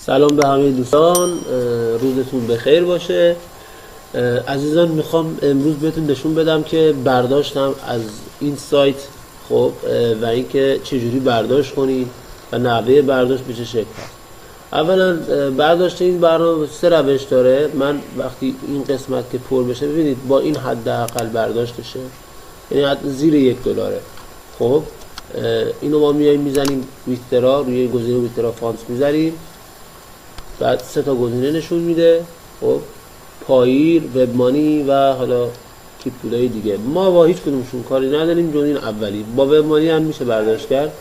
سلام به همه دوستان، روزتون بخیر باشه. عزیزان، میخوام امروز بهتون نشون بدم که برداشتم از این سایت، خب و اینکه چجوری برداشت کنید و نحوه برداشت به چه شکل هست. اولا برداشت این برنامه 3 روش داره. من وقتی این قسمت که پر بشه، ببینید با این حداقل برداشت شه، یعنی زیر $1. خب اینو ما میایم میزنیم ویترا، روی گزینه ویترا فانتس میذاریم، بعد 3 تا گزینه نشون میده. خب پایر، وب مانی و حالا کیپ پولای دیگه. ما با هیچ کدومشون کاری نداریم جز این اولی. با وب مانی هم میشه برداشت کرد،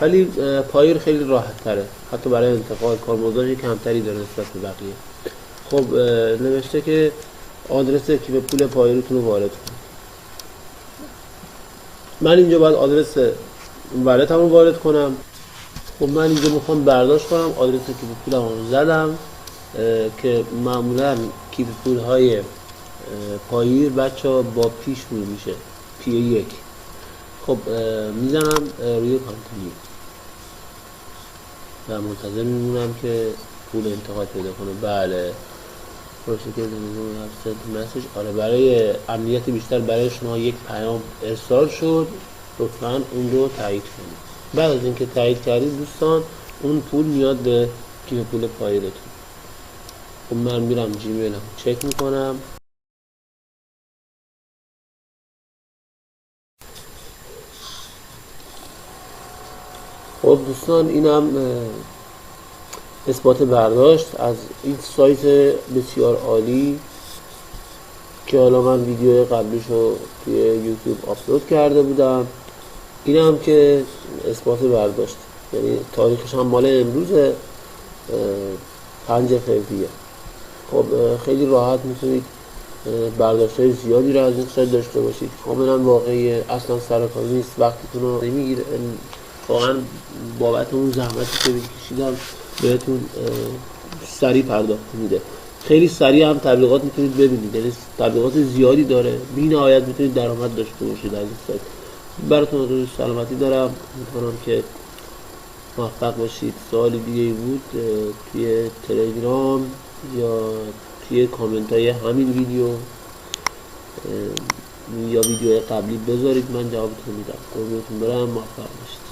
ولی پایر خیلی راحت تره، حتی برای انتقال کارمزدش کمتری داره نسبت به بقیه. خب نوشته که آدرس کیپ پول پایرتون رو وارد کنید. من اینجا باید آدرس والتم رو وارد کنم. خب من اینجا میخوام برداشت کنم، آدرس کیپ پولم رو زدم که معمولا کیپ پول های پایر بچه ها با پی شروع میشه، پی 1. خب میزنم روی کانتینیو و منتظر میمونم که پول انتقال پیدا کنه. بله، پروسیکر مسیج. آره، برای امنیت بیشتر برای شما یک پیام ارسال شد، لطفاً اون رو تایید کنید. بعد از اینکه تایید کردید دوستان، اون پول میاد به کیف پول پایرتون. خب من میرم جیمیل هم چک میکنم. خب دوستان، اینم اثبات برداشت از این سایت بسیار عالی که حالا من ویدیو قبلیش رو توی یوتیوب آپلود کرده بودم. این هم که اثبات برداشت، یعنی تاریخش هم مال امروزه، 5 فوریه. خب خیلی راحت میتونید برداشت های زیادی رو از این سایت داشته باشید. کاملا واقعیه، اصلا سرکاری نیست، وقتتون رو نمیگیره. واقعا بابت اون زحمتی که بکشیدم بهتون سریع پرداخت میده. خیلی سریع هم تبلیغات میتونید ببینید، یعنی تبلیغات زیادی داره، بی نهایت میتونید درآمد داشته باشید از این سایت. براتون روی سلامتی دارم، امیدوارم که موفق باشید. سوالی دیگه بود توی تلگرام یا توی کامنت های همین ویدیو یا ویدیو قبلی بذارید، من جوابتون میدم. قربونتون برم، موفق باشید.